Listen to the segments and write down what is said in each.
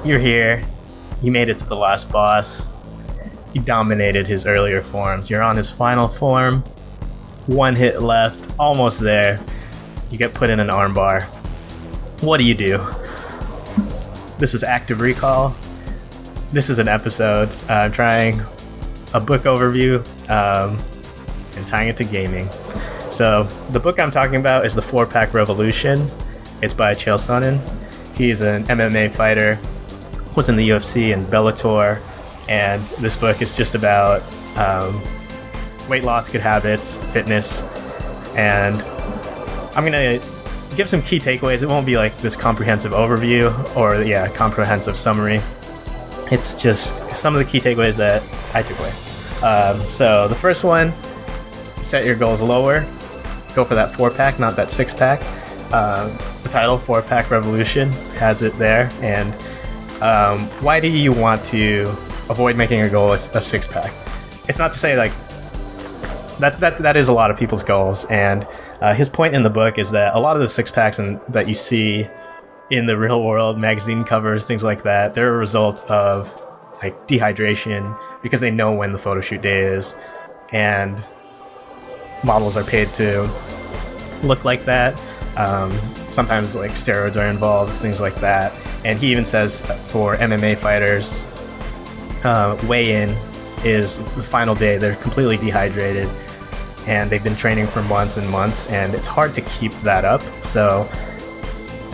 you're here. You made it to the last boss. You dominated his earlier forms. You're on his final form. One hit left, almost there. You get put in an armbar. What do? This is Active Recall. This is an episode trying a book overview and tying it to gaming. So the book I'm talking about is The 4-Pack Revolution. It's by Chael Sonnen. He's an MMA fighter, was in the UFC and Bellator, and this book is just about weight loss, good habits, fitness, and I'm gonna give some key takeaways. It won't be like this comprehensive overview or comprehensive summary. It's just some of the key takeaways that I took away. So the first one, set your goals lower. Go for that 4-pack, not that 6-pack. The title, 4-Pack Revolution, has it there. And why do you want to avoid making a goal a 6-pack? It's not to say like that is a lot of people's goals. And his point in the book is that a lot of the 6-packs that you see in the real world, magazine covers, things like that, they're a result of like dehydration because they know when the photo shoot day is, and models are paid to look like that. Sometimes like steroids are involved, things like that. And he even says for MMA fighters, weigh-in is the final day. They're completely dehydrated and they've been training for months and months, and it's hard to keep that up. So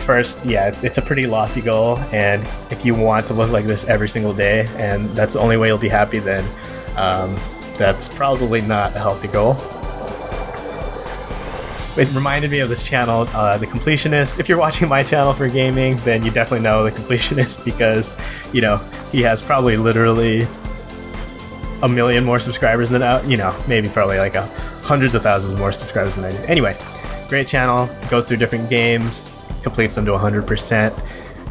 first, it's a pretty lofty goal, and if you want to look like this every single day and that's the only way you'll be happy, then that's probably not a healthy goal. It reminded me of this channel, The Completionist. If you're watching my channel for gaming, then you definitely know The Completionist because, he has probably literally a million more subscribers than maybe probably like hundreds of thousands more subscribers than I do. Anyway, great channel, goes through different games, completes them to 100%.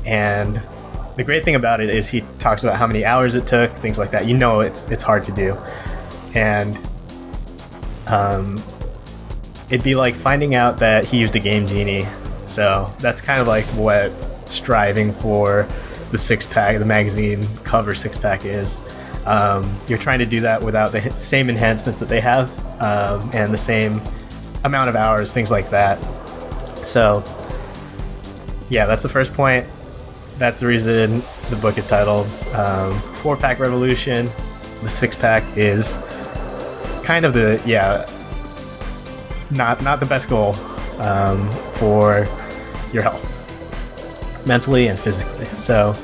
And the great thing about it is he talks about how many hours it took, things like that. It's hard to do. And it'd be like finding out that he used a Game Genie. So that's kind of like what striving for the 6-pack, the magazine cover 6-pack is. You're trying to do that without the same enhancements that they have, and the same amount of hours, things like that. So yeah, that's the first point. That's the reason the book is titled 4-Pack Revolution. The 6-pack is kind of not the best goal for your health, mentally and physically. So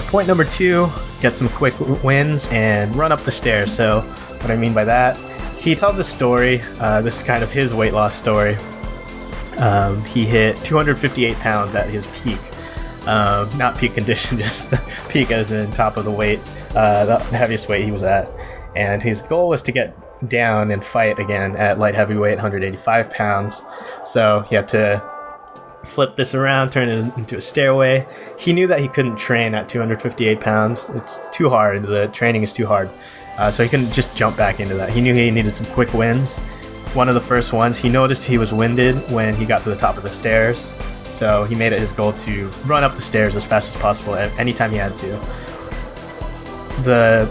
point number 2, get some quick wins and run up the stairs. So what I mean by that, he tells a story. This is kind of his weight loss story. He hit 258 pounds at his peak. Not peak condition, just peak as in top of the weight, the heaviest weight he was at. And his goal was to get down and fight again at light heavyweight, 185 pounds. So he had to flip this around, turn it into a stairway. He knew that he couldn't train at 258 pounds. It's too hard. The training is too hard. So he couldn't just jump back into that. He knew he needed some quick wins. One of the first ones, he noticed he was winded when he got to the top of the stairs. So he made it his goal to run up the stairs as fast as possible at any time he had to. The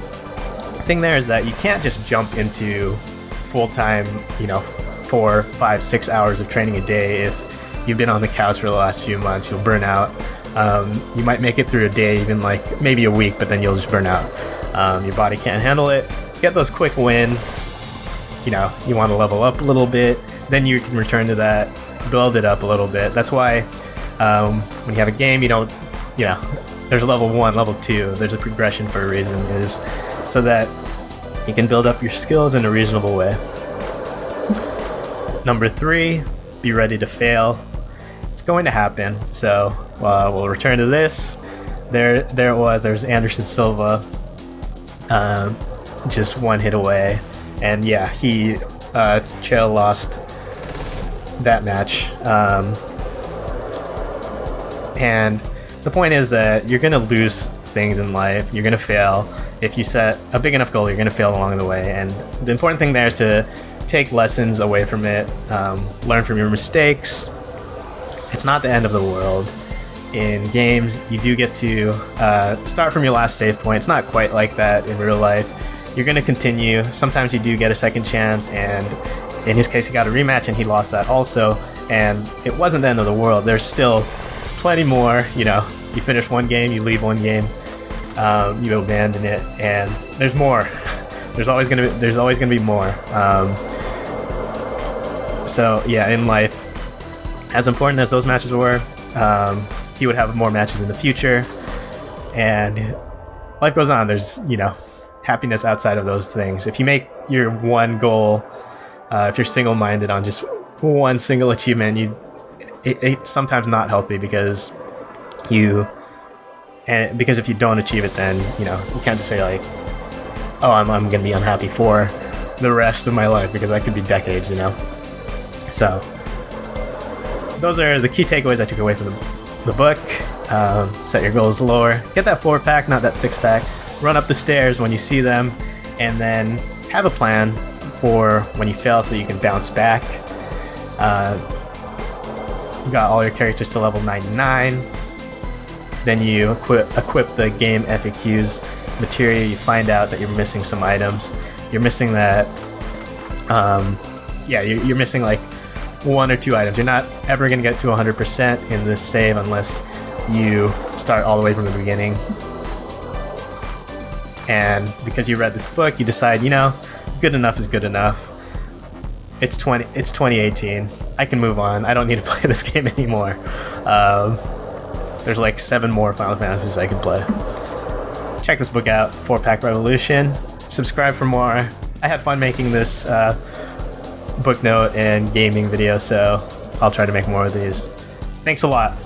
thing there is that you can't just jump into full-time, 4, 5, 6 hours of training a day. If you've been on the couch for the last few months, you'll burn out. You might make it through a day, even like maybe a week, but then you'll just burn out. Your body can't handle it. Get those quick wins. You want to level up a little bit, then you can return to that, build it up a little bit. That's why when you have a game, you don't, there's level 1, level 2, there's a progression for a reason, is so that you can build up your skills in a reasonable way. Number 3, be ready to fail. It's going to happen. So we'll return to this. There's Anderson Silva, just one hit away. And yeah, Chael lost that match. And the point is that you're going to lose things in life. You're going to fail. If you set a big enough goal, you're going to fail along the way. And the important thing there is to take lessons away from it, learn from your mistakes. It's not the end of the world. in games, you do get to start from your last save point. It's not quite like that in real life. You're going to continue. Sometimes you do get a second chance, and in his case, he got a rematch and he lost that also. And it wasn't the end of the world. There's still plenty more. You know, you finish one game, you leave one game, you abandon it, and there's more. There's always gonna be more. So yeah, in life, as important as those matches were, he would have more matches in the future, and life goes on. There's, you know, happiness outside of those things. If you make your one goal, if you're single-minded on just one single achievement, it's sometimes not healthy because if you don't achieve it, then, you know, you can't just say like, oh, I'm gonna be unhappy for the rest of my life, because that could be decades, you know. So those are the key takeaways I took away from the book. Set your goals lower, get that 4-pack, not that 6-pack, run up the stairs when you see them, and then have a plan for when you fail so you can bounce back. You got all your characters to level 99. Then you equip the game FAQs materia. You find out that you're missing some items. You're missing that, you're missing like 1 or 2 items. You're not ever going to get to 100% in this save unless you start all the way from the beginning. And because you read this book, you decide, you know, good enough is good enough. It's 2018. I can move on. I don't need to play this game anymore. There's like 7 more Final Fantasies I can play. Check this book out, 4-Pack Revolution. Subscribe for more. I had fun making this book note and gaming video, so I'll try to make more of these. Thanks a lot.